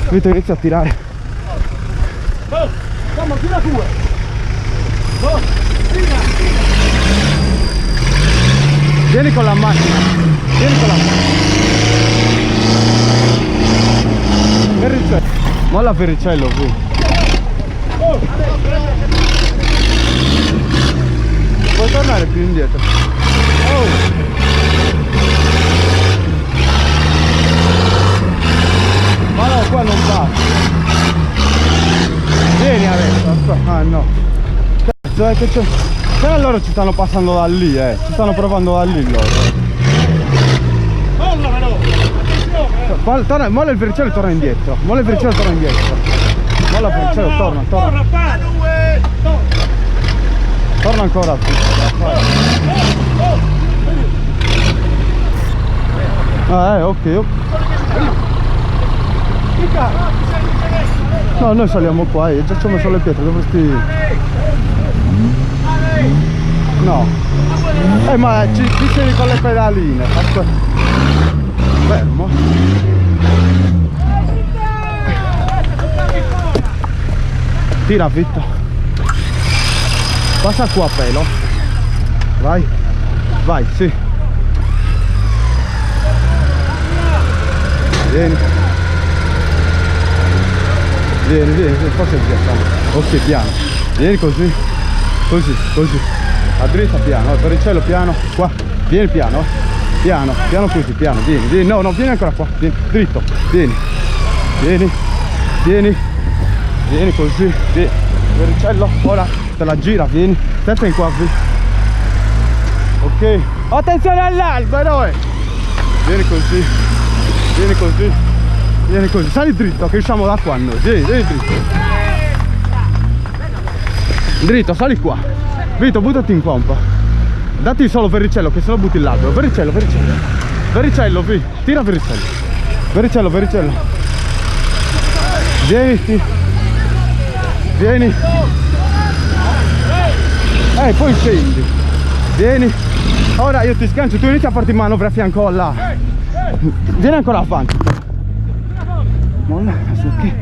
Vito inizia a tirare. Mamma, tira due. Tira. Vieni con la macchina. Vieni con la macchina. Ferricello. Molla Ferricello qui. Puoi tornare più indietro. Ma no, qua non va. Vieni adesso. Ah no. Cazzo, è che c'è. Però loro ci stanno passando da lì, ci stanno provando da lì loro. Torna, molla il Ferricello e torna indietro. Molla il Ferricello e torna indietro. Molla il Ferricello, torna. Torna ancora più. Ok. No, noi saliamo qua e già ci ho messo le pietre, dovresti... No. Ma ci sei con le pedaline. Aspetta. Fermo. Tira Vitto. Passa qua a pelo. Vai, sì. Vieni, forse piano. Ok, piano. Vieni così. A dritta piano, Ferricello piano, qua. Vieni piano, piano così, piano, vieni. No, vieni ancora qua. Vieni, dritto. Vieni così. Vieni. Ferricello, ora te la gira, vieni. Stai qua, ok. Attenzione all'albero, Vieni così, sali dritto che usciamo da qua noi. Vieni dritto, sali qua. Vito, buttati in qua un po'. Datti solo Ferricello che se no butti l'albero. Ferricello, tira Ferricello. Vieni. Poi scendi. Vieni. Ora io ti sgancio, tu inizi a farti manovra a fianco là. Vieni ancora avanti. Molla, ok.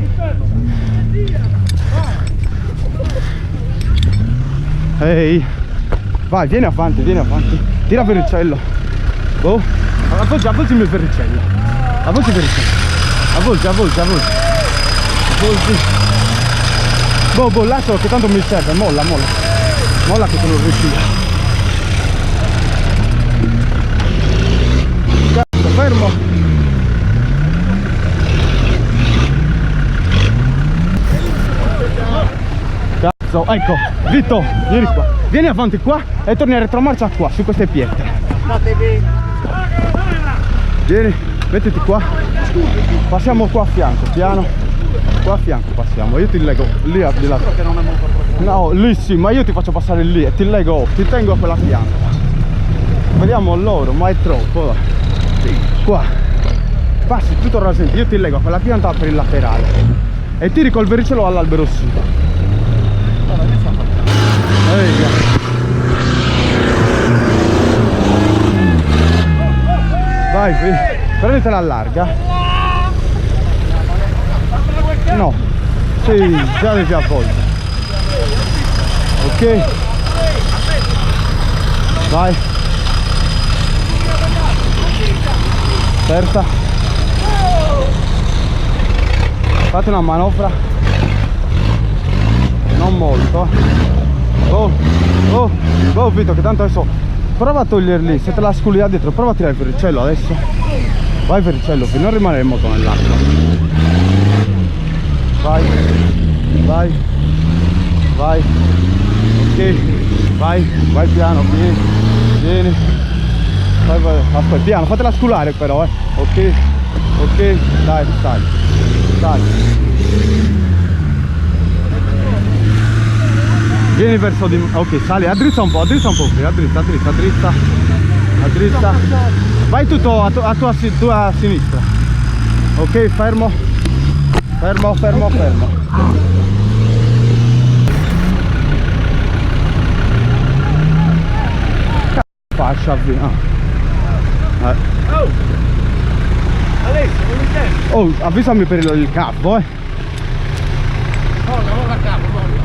Ehi. Vai, vieni avanti. Tira Ferricello. Avvolgi il mio Ferricello. Avvolgi. Lascialo che tanto mi serve, molla che te lo riuscire. Cazzo, fermo. Cazzo, ecco, Vitto, vieni qua. Vieni avanti qua e torni a retromarcia qua, su queste pietre. Vieni, mettiti qua. Passiamo qua a fianco, piano. Qua a fianco passiamo, io ti leggo lì di là. No, lì sì, ma io ti faccio passare lì e ti leggo, ti tengo a quella pianta. Vediamo loro, ma è troppo. Qua. Passi tutto il rasente, io ti leggo a quella pianta per il laterale. E tiri col Ferricello all'albero sì. Vai, prenditela larga. No, sì, già avete a volta. Ok. Vai. Terza. Fate una manovra. Non molto. Vito, che tanto adesso prova a toglierli, se te la sculi là dietro, prova a tirare il Ferricello adesso. Vai Ferricello, non rimanere il moto nell'acqua. Vai. Ok, vai piano, vieni. Vai. Aspetta, piano, fatela sculare però, Ok, dai, sali. Vieni verso di... Ok, sali, addrizza un po', addrizza. Vai tutto a tua sinistra. Ok, fermo. Fascia via. Adesso, non mi sento. Oh, avvisami per il capo, eh. No, non la capo, no.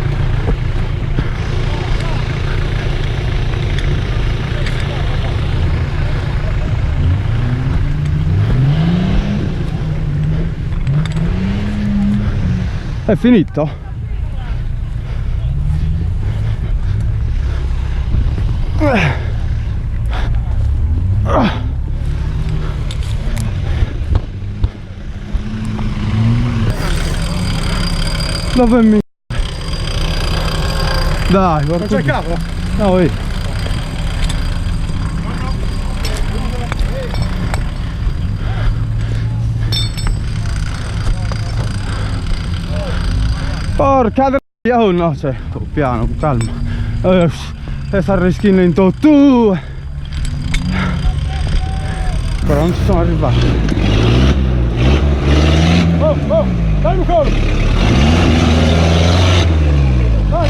È finito? Dove mi... Dai, guarda. Non c'è il capo? No, vedi. Porca d***a, oh no, cioè, oh, piano, calma. Sta arreschinando tu. Però non ci sono arrivati. Oh, dai un colpo. Vai.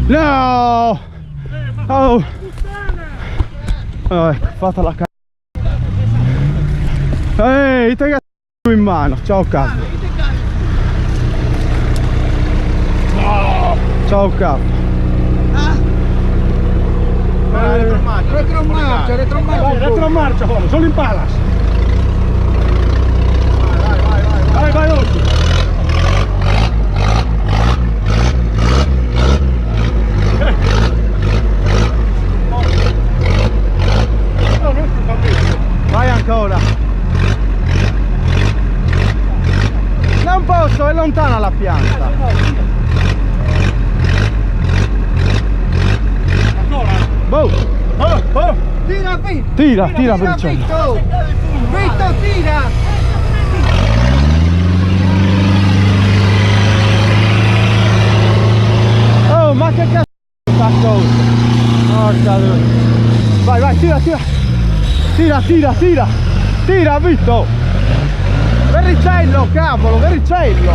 No! Oh! Ecco, fatta la ehi, te che in mano, ciao capo. Ciao capo. Retromarcia, solo in palas. Vai, Ossi. Vai ancora. Non posso, è lontana la pianta. Ancora? Boh. Tira, Vito! Tira per il cielo. Vito, tira! Oh, ma che cazzo sta cosa? Porca due. Vai, tira. Tira, Vito. Verricello, cavolo, verricello.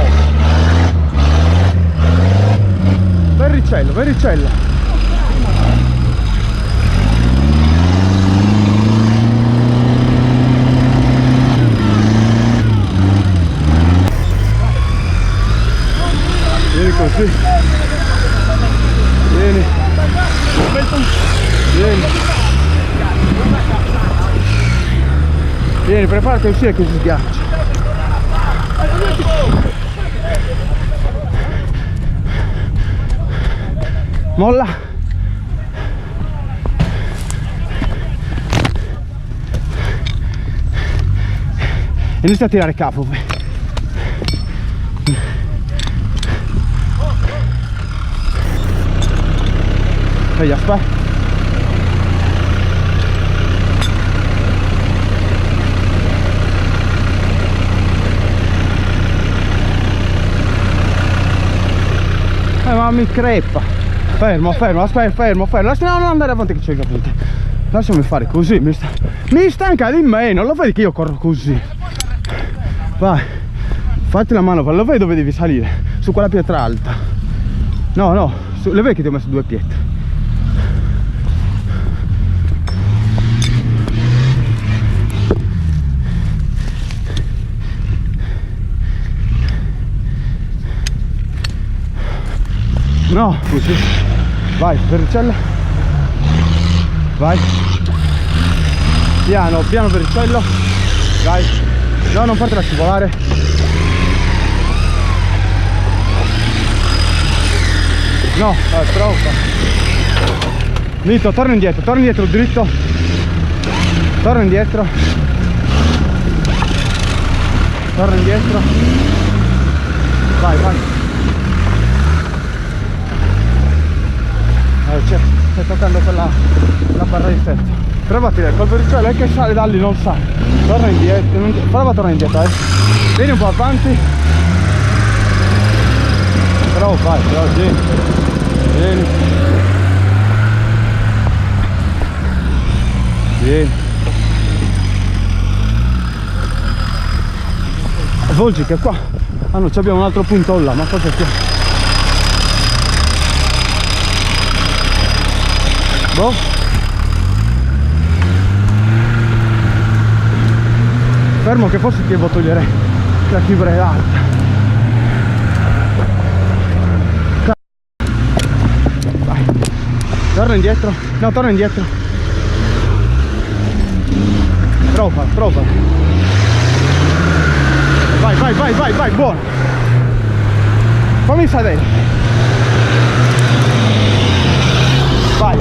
Vieni così. Vieni. Vieni, preparati a uscire che si sghiaccia. Molla. Inizia a tirare capo. Ehi, aspetta. Ma mi crepa. Fermo, aspetta, fermo. Lasciami non andare avanti che c'è il capito. Lasciami fare così, mi stanca di me, non lo vedi che io corro così. Vai, fatti la mano, lo vedi dove devi salire? Su quella pietra alta. No, le vedi che ti ho messo due pietre. No, così. Vai, verricella. Vai. Piano verricello. Vai. No, non fartela scivolare. No, troppo. Vito, torna indietro dritto. Torna indietro. Vai. Stai toccando quella la barra di ferro. Prova a tirare col verricello, è che sale da lì, non sale. Torna indietro, prova a tornare indietro, Vieni un po' avanti. Però vai, vieni. Oggi che qua abbiamo un altro punto là, ma cosa c'è? Boh. Fermo che forse ti devo togliere la fibra alta. Vai. Torna indietro. No, torna indietro. Prova. Vai, buono. Fammi sedere. Vai.